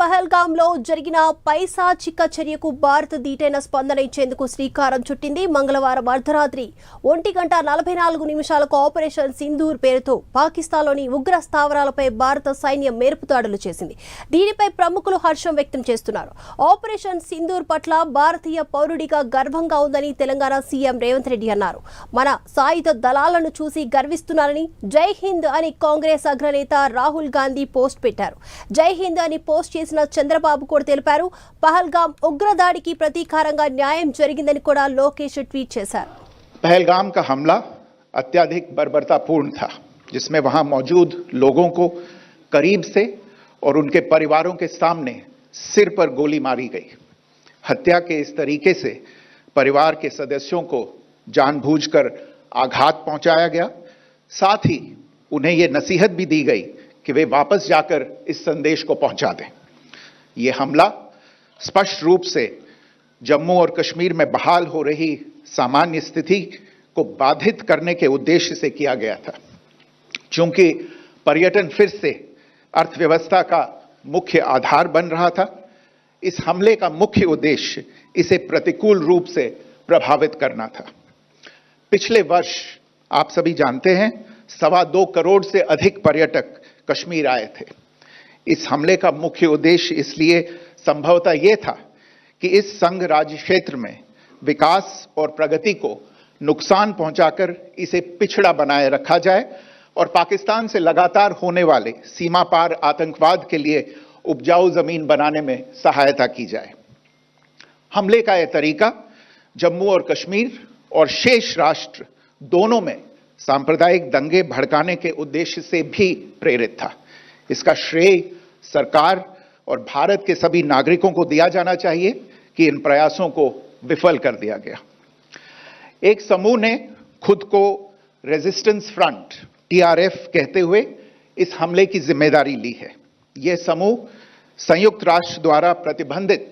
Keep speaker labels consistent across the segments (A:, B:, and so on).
A: పహల్గాంలో జరిగిన పైశాచిక చర్యకు భారత్ దీటైన స్పందన ఇచ్చేందుకు శ్రీకారం చుట్టింది. మంగళవారం అర్ధరాత్రి 1:44 ఆపరేషన్ సింధూర్ పేరుతో పాకిస్తాన్లోని ఉగ్ర స్థావరాలపై భారత సైన్యం మేరుపు దాడులు చేసింది. దీనిపై ప్రముఖులు హర్షం వ్యక్తం చేస్తున్నారు. ఆపరేషన్ సింధూర్ పట్ల భారతీయ పౌరుడిగా గర్వంగా ఉందని తెలంగాణ సీఎం రేవంత్ రెడ్డి అన్నారు. మన సాయుధ దళాలను చూసి గర్విస్తున్నారని జై హింద్ అని కాంగ్రెస్ అగ్రనేత రాహుల్ గాంధీ పోస్ట్ పెట్టారు. జై హింద్ అని పోస్ట్ చంద్రబాబు కూడా తెలిపారు. పహల్గాం ఉగ్రదాడికి ప్రతీకారంగా న్యాయం జరిగిందని కూడా లోకేష్ ట్వీట్ చేశారు.
B: पहलगाम का हमला अत्यधिक बर्बरतापूर्ण था, जिसमें वहां मौजूद लोगों को करीब से और उनके परिवारों के सामने सिर पर गोली मारी गई। हत्या के इस तरीके से परिवार के सदस्यों को जानबूझकर आघात पहुंचाया गया। साथ ही उन्हें यह नसीहत भी दी गई कि वे वापस जाकर इस संदेश को पहुंचा दें। ये हमला स्पष्ट रूप से जम्मू और कश्मीर में बहाल हो रही सामान्य स्थिति को बाधित करने के उद्देश्य से किया गया था। चूंकि पर्यटन फिर से अर्थव्यवस्था का मुख्य आधार बन रहा था, इस हमले का मुख्य उद्देश्य इसे प्रतिकूल रूप से प्रभावित करना था। पिछले वर्ष आप सभी जानते हैं 2.25 करोड़ से अधिक पर्यटक कश्मीर आए थे। इस हमले का मुख्य उद्देश्य इसलिए संभवतः यह था कि इस संघ राज्य क्षेत्र में विकास और प्रगति को नुकसान पहुंचाकर इसे पिछड़ा बनाए रखा जाए और पाकिस्तान से लगातार होने वाले सीमा पार आतंकवाद के लिए उपजाऊ जमीन बनाने में सहायता की जाए। हमले का यह तरीका जम्मू और कश्मीर और शेष राष्ट्र दोनों में सांप्रदायिक दंगे भड़काने के उद्देश्य से भी प्रेरित था। इसका श्रेय सरकार और भारत के सभी नागरिकों को दिया जाना चाहिए कि इन प्रयासों को विफल कर दिया गया। एक समूह ने खुद को रेजिस्टेंस फ्रंट टीआरएफ कहते हुए इस हमले की जिम्मेदारी ली है। यह समूह संयुक्त राष्ट्र द्वारा प्रतिबंधित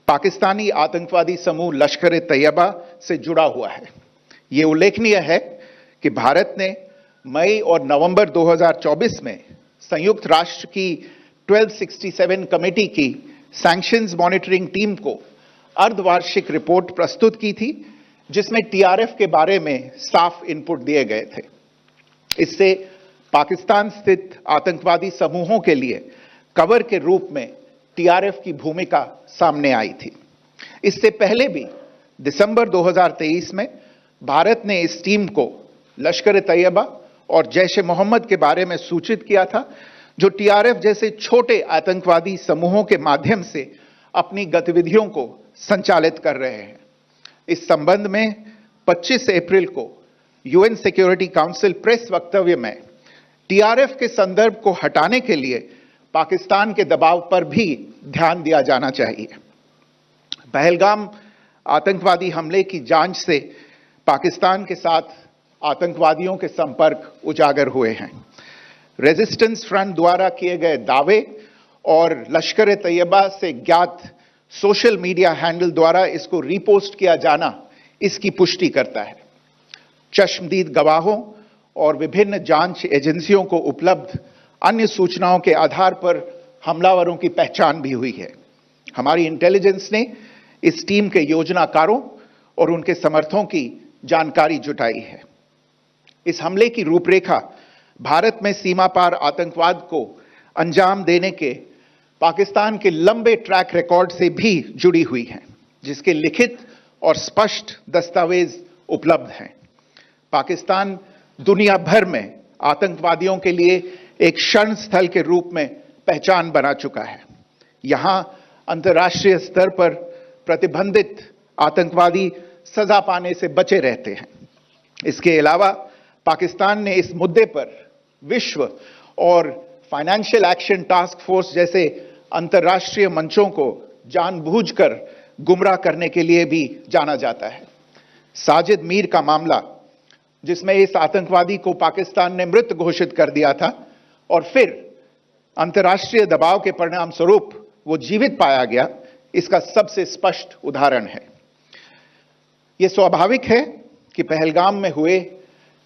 B: पाकिस्तानी आतंकवादी समूह लश्कर ए तैयबा से जुड़ा हुआ है। यह उल्लेखनीय है कि भारत ने मई और नवंबर 2024 में संयुक्त राष्ट्र की 1267 कमेटी की सैंक्शंस मॉनिटरिंग टीम को अर्धवार्षिक रिपोर्ट प्रस्तुत की थी, जिसमें टीआरएफ के बारे में साफ इनपुट दिए गए थे। इससे पाकिस्तान स्थित आतंकवादी समूहों के लिए कवर के रूप में टीआरएफ की भूमिका सामने आई थी। इससे पहले भी दिसंबर 2023 में भारत ने इस टीम को लश्कर ए तैयबा और जैश ए मोहम्मद के बारे में सूचित किया था, जो टीआरएफ जैसे छोटे आतंकवादी समूहों के माध्यम से अपनी गतिविधियों को संचालित कर रहे हैं। इस संबंध में 25 अप्रैल को यूएन सिक्योरिटी काउंसिल प्रेस वक्तव्य में टीआरएफ के संदर्भ को हटाने के लिए पाकिस्तान के दबाव पर भी ध्यान दिया जाना चाहिए। पहलगाम आतंकवादी हमले की जांच से पाकिस्तान के साथ आतंकवादियों के संपर्क उजागर हुए हैं। रेजिस्टेंस फ्रंट द्वारा किए गए दावे और लश्कर ए तैयबा से ज्ञात सोशल मीडिया हैंडल द्वारा इसको रीपोस्ट किया जाना इसकी पुष्टि करता है। चश्मदीद गवाहों और विभिन्न जांच एजेंसियों को उपलब्ध अन्य सूचनाओं के आधार पर हमलावरों की पहचान भी हुई है। हमारी इंटेलिजेंस ने इस टीम के योजनाकारों और उनके समर्थकों की जानकारी जुटाई है। इस हमले की रूपरेखा भारत में सीमा पार आतंकवाद को अंजाम देने के पाकिस्तान के लंबे ट्रैक रिकॉर्ड से भी जुड़ी हुई है, जिसके लिखित और स्पष्ट दस्तावेज उपलब्ध हैं। पाकिस्तान दुनिया भर में आतंकवादियों के लिए एक शरण स्थल के रूप में पहचान बना चुका है। यहां अंतर्राष्ट्रीय स्तर पर प्रतिबंधित आतंकवादी सजा पाने से बचे रहते हैं। इसके अलावा पाकिस्तान ने इस मुद्दे पर विश्व और फाइनेंशियल एक्शन टास्क फोर्स जैसे अंतर्राष्ट्रीय मंचों को जानबूझकर गुमराह करने के लिए भी जाना जाता है। साजिद मीर का मामला, जिसमें इस आतंकवादी को पाकिस्तान ने मृत घोषित कर दिया था और फिर अंतर्राष्ट्रीय दबाव के परिणाम स्वरूप वो जीवित पाया गया, इसका सबसे स्पष्ट उदाहरण है। यह स्वाभाविक है कि पहलगाम में हुए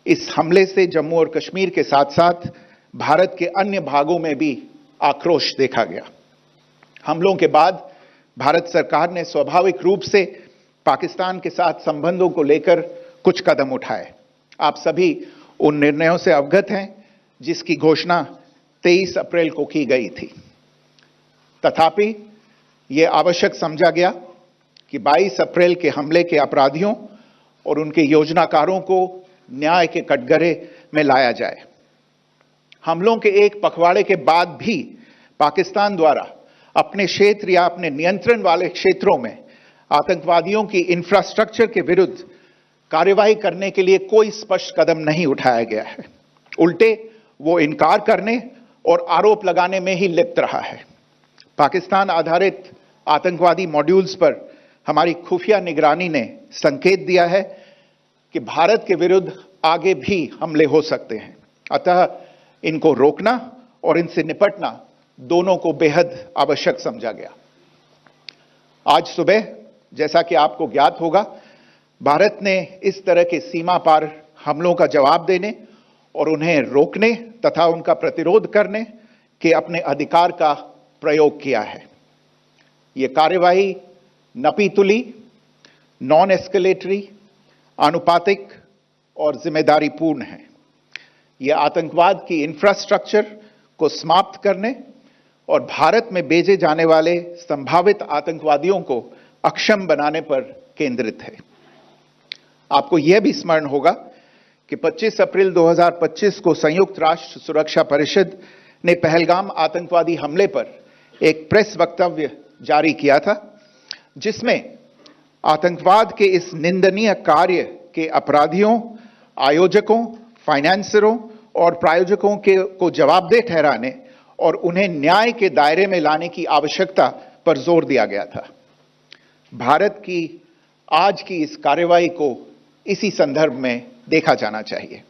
B: इस हमले से जम्मू और कश्मीर के साथ साथ भारत के अन्य भागों में भी आक्रोश देखा गया। हमलों के बाद भारत सरकार ने स्वाभाविक रूप से पाकिस्तान के साथ संबंधों को लेकर कुछ कदम उठाए। आप सभी उन निर्णयों से अवगत हैं जिसकी घोषणा 23 अप्रैल को की गई थी। तथापि यह आवश्यक समझा गया कि 22 अप्रैल के हमले के अपराधियों और उनके योजनाकारों को न्याय के कटघरे में लाया जाए। हमलों के एक पखवाड़े के बाद भी पाकिस्तान द्वारा अपने क्षेत्र या अपने नियंत्रण वाले क्षेत्रों में आतंकवादियों की इंफ्रास्ट्रक्चर के विरुद्ध कार्रवाई करने के लिए कोई स्पष्ट कदम नहीं उठाया गया है। उल्टे वो इनकार करने और आरोप लगाने में ही लिप्त रहा है। पाकिस्तान आधारित आतंकवादी मॉड्यूल्स पर हमारी खुफिया निगरानी ने संकेत दिया है कि भारत के विरुद्ध आगे भी हमले हो सकते हैं। अतः इनको रोकना और इनसे निपटना दोनों को बेहद आवश्यक समझा गया। आज सुबह, जैसा कि आपको ज्ञात होगा, भारत ने इस तरह के सीमा पार हमलों का जवाब देने और उन्हें रोकने तथा उनका प्रतिरोध करने के अपने अधिकार का प्रयोग किया है। यह कार्यवाही नपीतुली, नॉन एस्केलेटरी, आनुपातिक और जिम्मेदारीपूर्ण है। यह आतंकवाद की इंफ्रास्ट्रक्चर को समाप्त करने और भारत में भेजे जाने वाले संभावित आतंकवादियों को अक्षम बनाने पर केंद्रित है। आपको यह भी स्मरण होगा कि 25 अप्रैल 2025 को संयुक्त राष्ट्र सुरक्षा परिषद ने पहलगाम आतंकवादी हमले पर एक प्रेस वक्तव्य जारी किया था, जिसमें आतंकवाद के इस निंदनीय कार्य के अपराधियों, आयोजकों, फाइनेंसरों और प्रायोजकों को जवाबदेह ठहराने और उन्हें न्याय के दायरे में लाने की आवश्यकता पर जोर दिया गया था। भारत की आज की इस कार्रवाई को इसी संदर्भ में देखा जाना चाहिए।